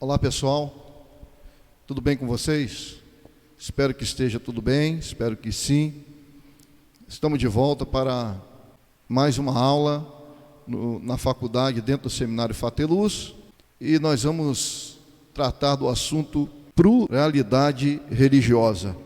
Olá pessoal, tudo bem com vocês? Espero que esteja tudo bem, espero que sim. Estamos de volta para mais uma aula na faculdade dentro do Seminário Fateluz e nós vamos tratar do assunto pluralidade religiosa.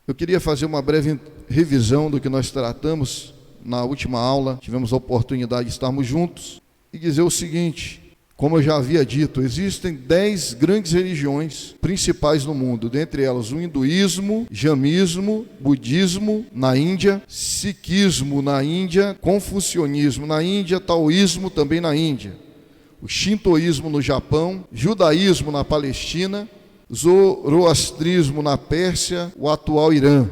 Eu queria fazer uma breve revisão do que nós tratamos na última aula, tivemos a oportunidade de estarmos juntos e dizer o seguinte: como eu já havia dito, existem 10 grandes religiões principais no mundo, dentre elas o hinduísmo, jainismo, budismo na Índia, sikhismo na Índia, confucionismo na Índia, taoísmo também na Índia, o shintoísmo no Japão, judaísmo na Palestina, zoroastrismo na Pérsia, o atual Irã,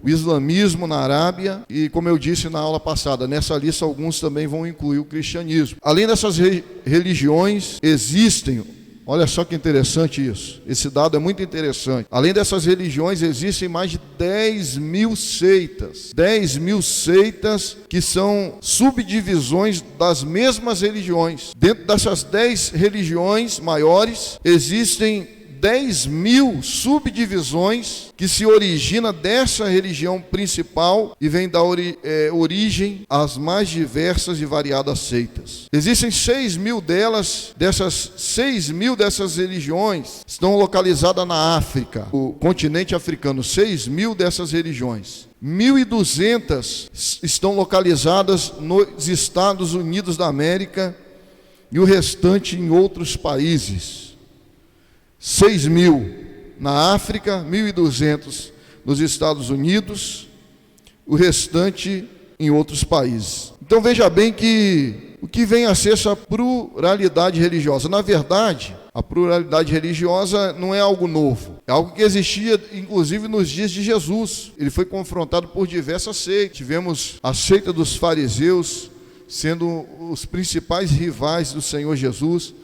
o islamismo na Arábia e, como eu disse na aula passada, nessa lista alguns também vão incluir o cristianismo. Além dessas religiões, existem, olha só que interessante isso, esse dado é muito interessante, além dessas religiões existem mais de 10 mil seitas, 10 mil seitas que são subdivisões das mesmas religiões. Dentro dessas 10 religiões maiores, existem 10 mil subdivisões que se originam dessa religião principal e vem dar origem às mais diversas e variadas seitas. Existem 6 mil delas, dessas 6 mil dessas religiões estão localizadas na África, o continente africano, 6 mil dessas religiões. 1.200 estão localizadas nos Estados Unidos da América e o restante em outros países. 6 mil na África, 1.200 nos Estados Unidos, o restante em outros países. Então veja bem que o que vem a ser essa pluralidade religiosa? Na verdade, a pluralidade religiosa não é algo novo, é algo que existia inclusive nos dias de Jesus. Ele foi confrontado por diversas seitas. Tivemos a seita dos fariseus sendo os principais rivais do Senhor Jesus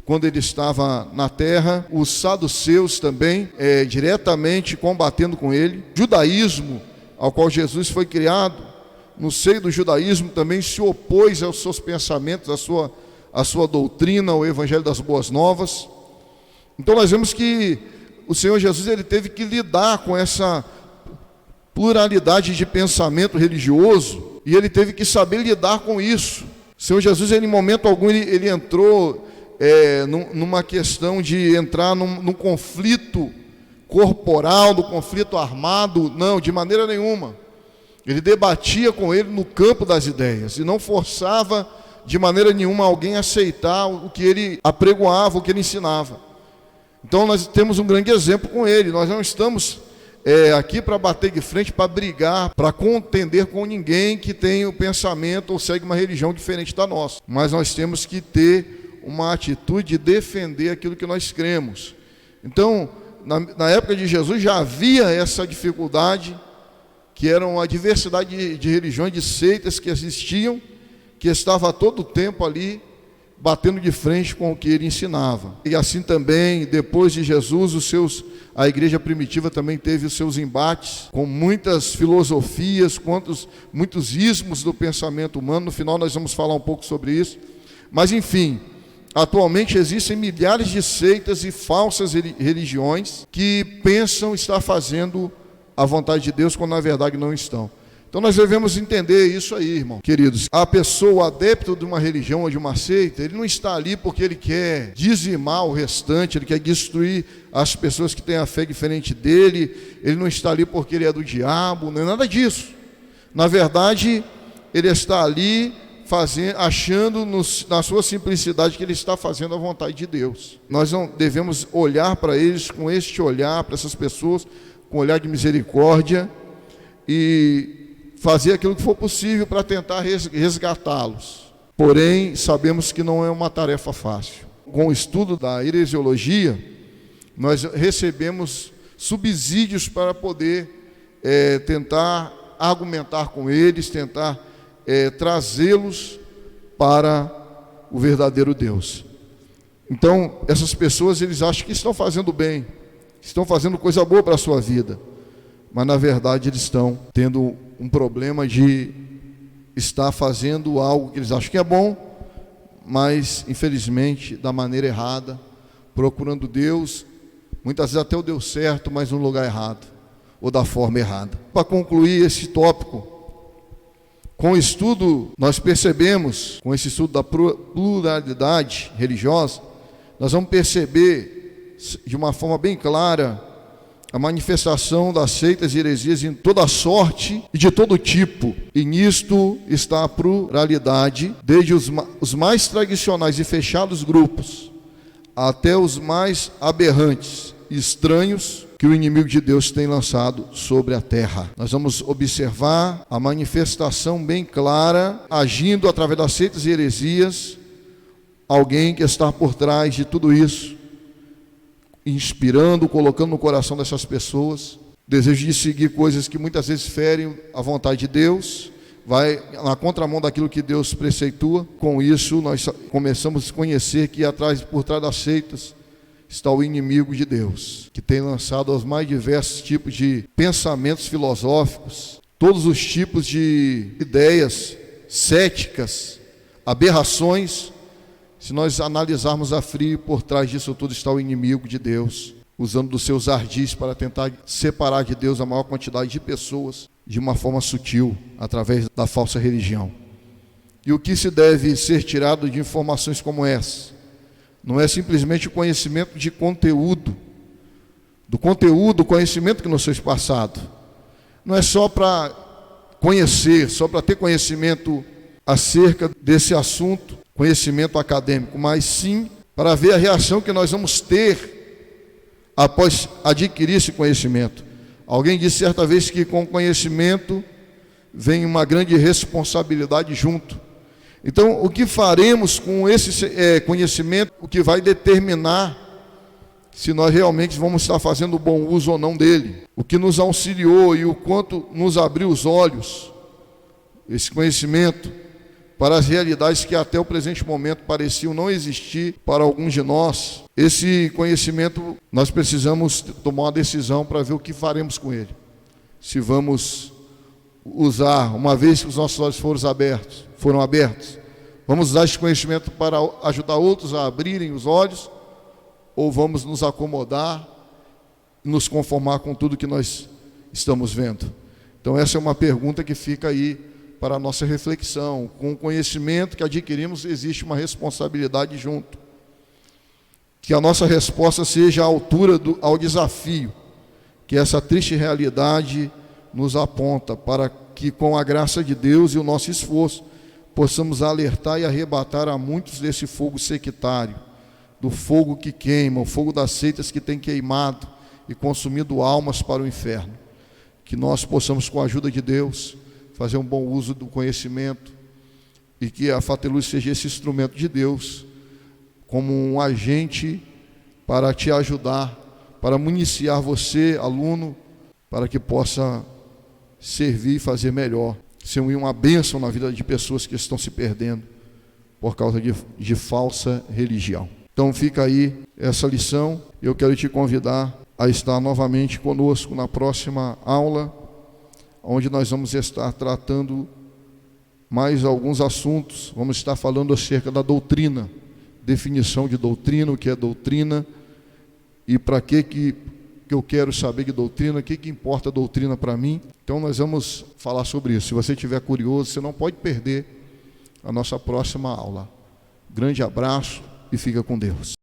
quando ele estava na terra, os saduceus também, diretamente combatendo com ele. Judaísmo, ao qual Jesus foi criado, no seio do judaísmo também se opôs aos seus pensamentos, à sua doutrina, ao evangelho das boas novas. Então nós vemos que o Senhor Jesus ele teve que lidar com essa pluralidade de pensamento religioso e ele teve que saber lidar com isso. O Senhor Jesus, em momento algum, ele entrou numa questão de entrar num conflito corporal, no conflito armado, não, de maneira nenhuma. Ele debatia com ele no campo das ideias e não forçava de maneira nenhuma alguém a aceitar o que ele apregoava, o que ele ensinava. Então nós temos um grande exemplo com ele. Nós não estamos aqui para bater de frente, para brigar, para contender com ninguém que tem o pensamento ou segue uma religião diferente da nossa. Mas nós temos que ter uma atitude de defender aquilo que nós cremos. Então, na época de Jesus já havia essa dificuldade, que era uma diversidade de religiões, de seitas que existiam, que estava a todo tempo ali, batendo de frente com o que ele ensinava. E assim também, depois de Jesus, a igreja primitiva também teve os seus embates, com muitas filosofias, muitos ismos do pensamento humano. No final nós vamos falar um pouco sobre isso. Mas enfim, atualmente existem milhares de seitas e falsas religiões que pensam estar fazendo a vontade de Deus, quando na verdade não estão. Então nós devemos entender isso aí, irmão. Queridos, a pessoa, o adepto de uma religião ou de uma seita, ele não está ali porque ele quer dizimar o restante, ele quer destruir as pessoas que têm a fé diferente dele, ele não está ali porque ele é do diabo, não é nada disso. Na verdade, ele está ali achando na sua simplicidade que ele está fazendo a vontade de Deus. Nós não devemos olhar para eles com este olhar, para essas pessoas, com um olhar de misericórdia e fazer aquilo que for possível para tentar resgatá-los. Porém, sabemos que não é uma tarefa fácil. Com o estudo da heresiologia, nós recebemos subsídios para poder tentar argumentar com eles, tentar trazê-los para o verdadeiro Deus. Então, essas pessoas, eles acham que estão fazendo bem, estão fazendo coisa boa para a sua vida, mas na verdade eles estão tendo um problema de estar fazendo algo que eles acham que é bom, mas infelizmente da maneira errada, procurando Deus, muitas vezes até o Deus certo, mas no lugar errado, ou da forma errada. Para concluir esse tópico, com o estudo, nós percebemos, com esse estudo da pluralidade religiosa, nós vamos perceber de uma forma bem clara a manifestação das seitas e heresias em toda sorte e de todo tipo. E nisto está a pluralidade, desde os mais tradicionais e fechados grupos, até os mais aberrantes e estranhos que o inimigo de Deus tem lançado sobre a terra. Nós vamos observar a manifestação bem clara, agindo através das seitas e heresias, alguém que está por trás de tudo isso, inspirando, colocando no coração dessas pessoas desejo de seguir coisas que muitas vezes ferem a vontade de Deus, vai na contramão daquilo que Deus preceitua. Com isso, nós começamos a conhecer que por trás das seitas está o inimigo de Deus, que tem lançado os mais diversos tipos de pensamentos filosóficos, todos os tipos de ideias céticas, aberrações. Se nós analisarmos a frio, por trás disso tudo está o inimigo de Deus, usando dos seus ardis para tentar separar de Deus a maior quantidade de pessoas de uma forma sutil, através da falsa religião. E o que se deve ser tirado de informações como essa? Não é simplesmente o conhecimento de conteúdo, conhecimento que nos foi passado. Não é só para conhecer, só para ter conhecimento acerca desse assunto, conhecimento acadêmico, mas sim para ver a reação que nós vamos ter após adquirir esse conhecimento. Alguém disse certa vez que com o conhecimento vem uma grande responsabilidade junto. Então, o que faremos com esse conhecimento, o que vai determinar se nós realmente vamos estar fazendo bom uso ou não dele. O que nos auxiliou e o quanto nos abriu os olhos, esse conhecimento, para as realidades que até o presente momento pareciam não existir para alguns de nós. Esse conhecimento, nós precisamos tomar uma decisão para ver o que faremos com ele. Se vamos usar, uma vez que os nossos olhos foram abertos, vamos usar esse conhecimento para ajudar outros a abrirem os olhos, ou vamos nos acomodar, nos conformar com tudo que nós estamos vendo? Então essa é uma pergunta que fica aí para a nossa reflexão. Com o conhecimento que adquirimos, existe uma responsabilidade junto. Que a nossa resposta seja à altura ao desafio que essa triste realidade nos aponta, para que com a graça de Deus e o nosso esforço possamos alertar e arrebatar a muitos desse fogo sectário, do fogo que queima, o fogo das seitas que tem queimado e consumido almas para o inferno. Que nós possamos, com a ajuda de Deus, fazer um bom uso do conhecimento, e que a Fateluz seja esse instrumento de Deus, como um agente para te ajudar, para municiar você, aluno, para que possa servir e fazer melhor, ser uma bênção na vida de pessoas que estão se perdendo por causa de falsa religião. Então fica aí essa lição. Eu quero te convidar a estar novamente conosco na próxima aula, onde nós vamos estar tratando mais alguns assuntos. Vamos estar falando acerca da doutrina, definição de doutrina, o que é doutrina e para que eu quero saber de doutrina, o que importa a doutrina para mim. Então nós vamos falar sobre isso. Se você estiver curioso, você não pode perder a nossa próxima aula. Grande abraço e fica com Deus.